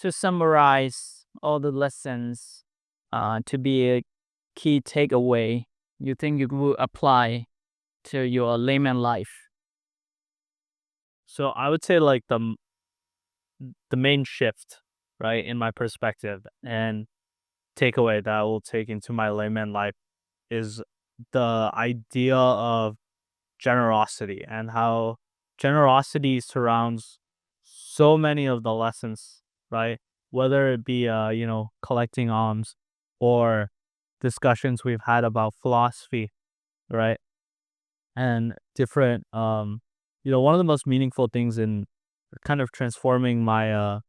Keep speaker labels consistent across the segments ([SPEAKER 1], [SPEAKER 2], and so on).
[SPEAKER 1] to summarize all the lessons to be a key takeaway you think you will apply to your layman life?
[SPEAKER 2] So I would say like the main shift, right, in my perspective and takeaway that I will take into my layman life is the idea of generosity and how generosity surrounds so many of the lessons, right? Whether it be collecting alms or discussions we've had about philosophy, right? And different one of the most meaningful things in kind of transforming my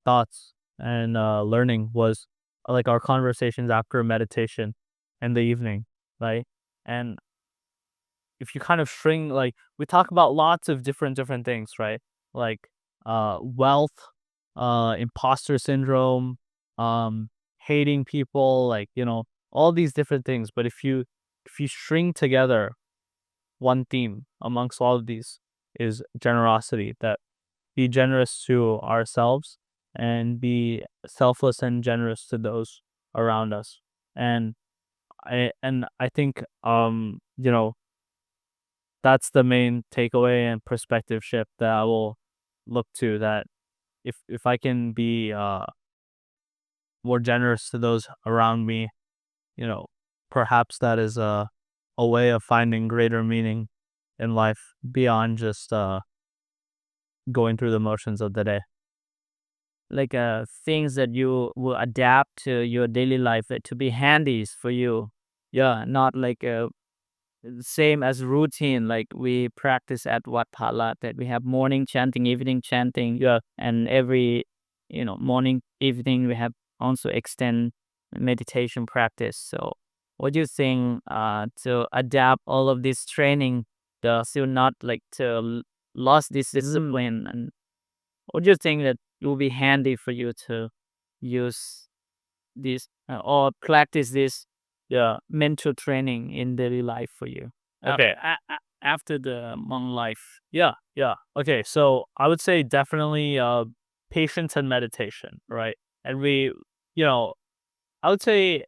[SPEAKER 2] thoughts and learning was like our conversations after meditation in the evening, right? And if you kind of shrink, like we talk about lots of different things, right? Like wealth, imposter syndrome, hating people, like all these different things. But if you string together one theme amongst all of these is generosity, that be generous to ourselves and be selfless and generous to those around us. And I think that's the main takeaway and perspective shift that I will look to, that if I can be more generous to those around me, perhaps that is a way of finding greater meaning in life beyond just going through the motions of the day.
[SPEAKER 1] Like things that you will adapt to your daily life to be handy for you. Yeah, not like same as routine like we practice at Wat Phalat, that we have morning chanting, evening chanting.
[SPEAKER 2] Yeah.
[SPEAKER 1] And every morning, evening we have also extend meditation practice. So what do you think to adapt all of this training, does you not like to lost this discipline? And what do you think that it will be handy for you to use this or practice this mental training in daily life for you?
[SPEAKER 2] Okay.
[SPEAKER 1] After the monk life.
[SPEAKER 2] Yeah. Okay, so I would say definitely patience and meditation, right? And I would say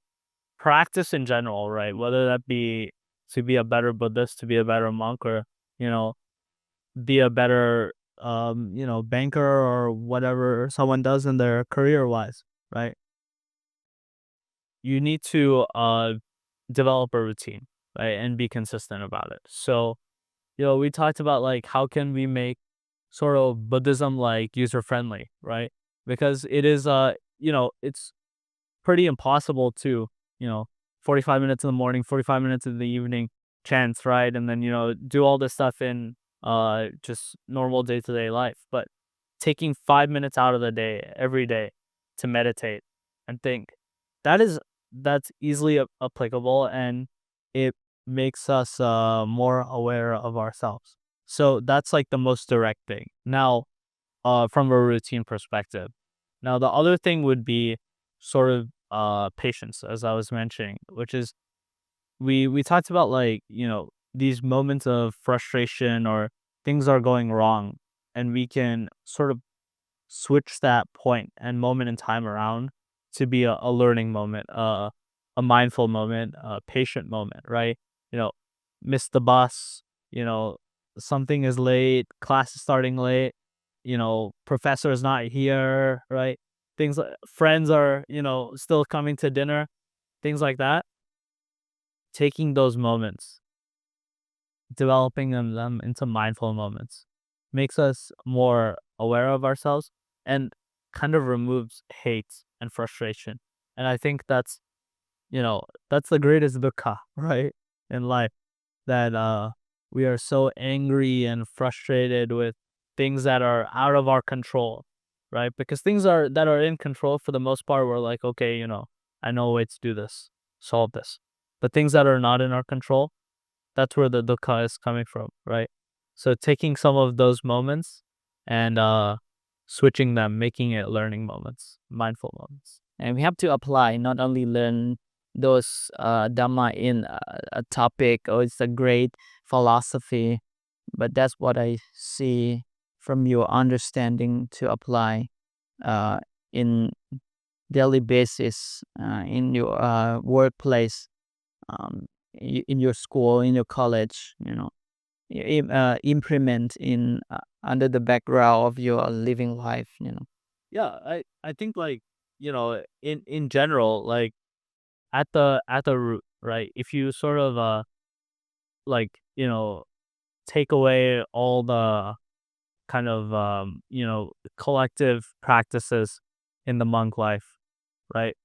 [SPEAKER 2] practice in general, right? Whether that be to be a better Buddhist, to be a better monk, or be a better banker or whatever someone does in their career wise, right? You need to develop a routine, right, and be consistent about it. So we talked about like how can we make sort of Buddhism like user friendly, right? Because it is it's pretty impossible to 45 minutes in the morning, 45 minutes in the evening chance, right? And then do all this stuff in just normal day-to-day life. But taking 5 minutes out of the day every day to meditate and think, that's easily applicable, and it makes us more aware of ourselves. So that's like the most direct thing. Now, from a routine perspective. Now, the other thing would be sort of patience, as I was mentioning, which is we talked about like these moments of frustration or things are going wrong, and we can sort of switch that point and moment in time around to be a learning moment, a mindful moment, a patient moment, right? Miss the bus, something is late, class is starting late, professor is not here, right? Things like friends are, still coming to dinner, things like that. Taking those moments, developing them into mindful moments makes us more aware of ourselves and kind of removes hate and frustration. And I think that's the greatest dukkha, right, in life, that we are so angry and frustrated with things that are out of our control, right? Because things that are in control, for the most part, we're like, okay, I know a way to do this, solve this. But things that are not in our control, that's where the dukkha is coming from, right? So taking some of those moments and switching them, making it learning moments, mindful moments.
[SPEAKER 1] And we have to apply, not only learn those dhamma in a topic or it's a great philosophy, but that's what I see from your understanding to apply in daily basis in your workplace, in your school, in your college, implement in under the background of your living life.
[SPEAKER 2] Yeah, I think like in general, like at the root, right? If you sort of like take away all the kind of collective practices in the monk life, right?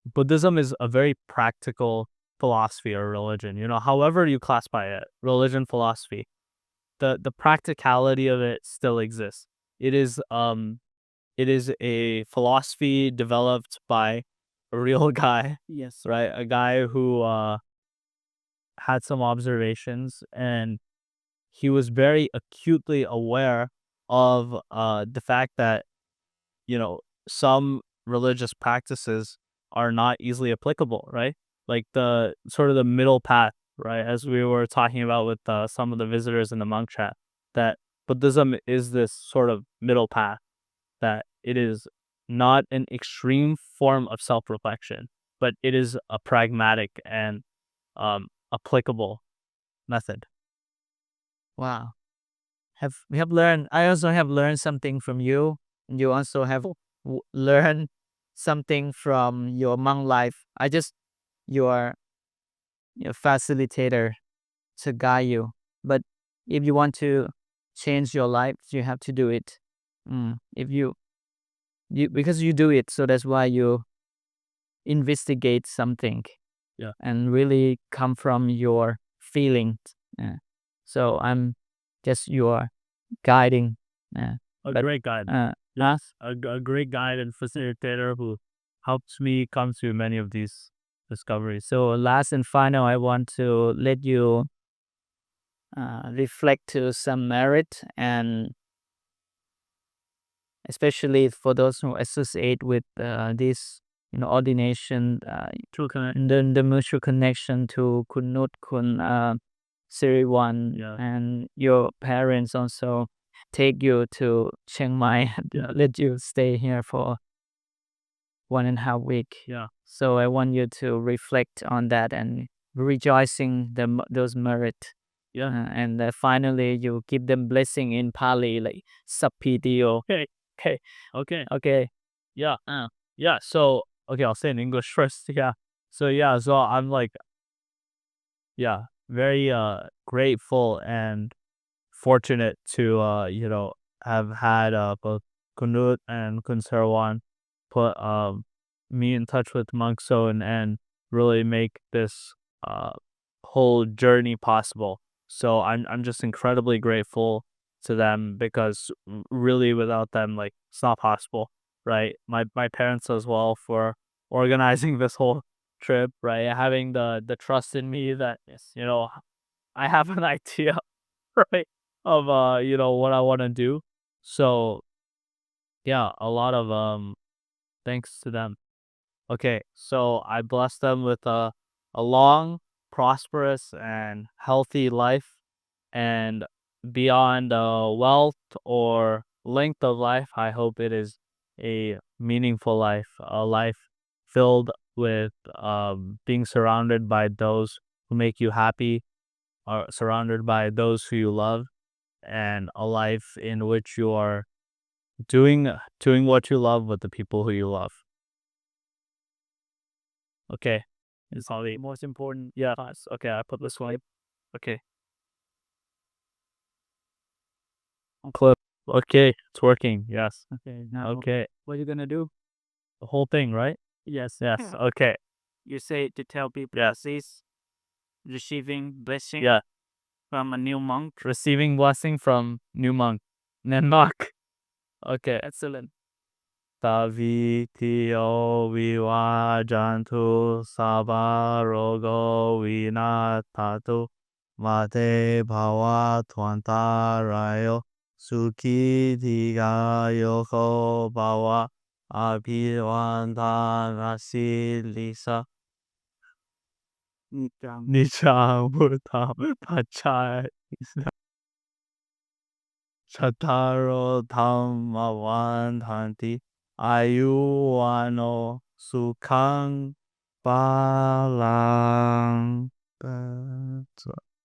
[SPEAKER 2] Buddhism is a very practical philosophy or religion. However you classify it, religion, philosophy, the practicality of it still exists. It is a philosophy developed by a real guy,
[SPEAKER 1] Yes.
[SPEAKER 2] right? A guy who had some observations, and he was very acutely aware of the fact that some religious practices are not easily applicable, right? Like the sort of the middle path, right? As we were talking about with some of the visitors in the monk chat, that Buddhism is this sort of middle path, that it is not an extreme form of self-reflection, but it is a pragmatic and applicable method.
[SPEAKER 1] Wow. We have learned. I also have learned something from you. You also have learned something from your monk life. I just your facilitator to guide you. But if you want to change your life, you have to do it. If you because you do it, so that's why you investigate something.
[SPEAKER 2] Yeah.
[SPEAKER 1] And really come from your feelings. So I'm just your guiding.
[SPEAKER 2] Great guide.
[SPEAKER 1] Yes.
[SPEAKER 2] A great guide and facilitator who helps me come to many of these discoveries.
[SPEAKER 1] So last and final, I want to let you reflect to some merit, and especially for those who associate with this ordination,
[SPEAKER 2] True connection.
[SPEAKER 1] the mutual connection to Kunut Kun Siriwan,
[SPEAKER 2] Yeah.
[SPEAKER 1] and your parents also take you to Chiang Mai and
[SPEAKER 2] Yeah.
[SPEAKER 1] let you stay here for 1.5 weeks.
[SPEAKER 2] Yeah.
[SPEAKER 1] So I want you to reflect on that and rejoicing those merit.
[SPEAKER 2] Yeah.
[SPEAKER 1] And finally, you give them blessing in Pali, like Sapitiyo.
[SPEAKER 2] Okay.
[SPEAKER 1] Okay.
[SPEAKER 2] Yeah. Yeah. So okay, I'll say in English first. Yeah. So I'm like, very grateful and fortunate to have had both Kunut and Kun Serwan put me in touch with Monk Son and really make this whole journey possible. So I'm just incredibly grateful to them, because really without them, like, it's not possible, right? My parents as well for organizing this whole trip, right? Having the trust in me that I have an idea, right, of what I want to do. So yeah, a lot of thanks to them. Okay, so I bless them with a long, prosperous, and healthy life, and beyond wealth or length of life, I hope it is a meaningful life, a life filled with being surrounded by those who make you happy, or surrounded by those who you love, and a life in which you are doing what you love with the people who you love. Okay, it's all the most important. Yeah. Okay, I put this one. Okay. Clip. Okay, it's working. Yes.
[SPEAKER 1] Okay. Now,
[SPEAKER 2] Okay.
[SPEAKER 1] what are you gonna do?
[SPEAKER 2] The whole thing, right?
[SPEAKER 1] Yes.
[SPEAKER 2] Yes. Okay.
[SPEAKER 1] You say to tell people,
[SPEAKER 2] Yes.
[SPEAKER 1] this receiving blessing
[SPEAKER 2] Yeah.
[SPEAKER 1] from a new monk.
[SPEAKER 2] Receiving blessing from new monk. Nenmak. Okay.
[SPEAKER 1] Excellent.
[SPEAKER 2] Tavitio vivajantu sabba rogo vinatatu mate bhava twantarayo sukhi yoko bhava abhivandana lisa nichang buddham pachai ชัตตารโอธรรมวันทันติอายุวันโนสุขังปาลั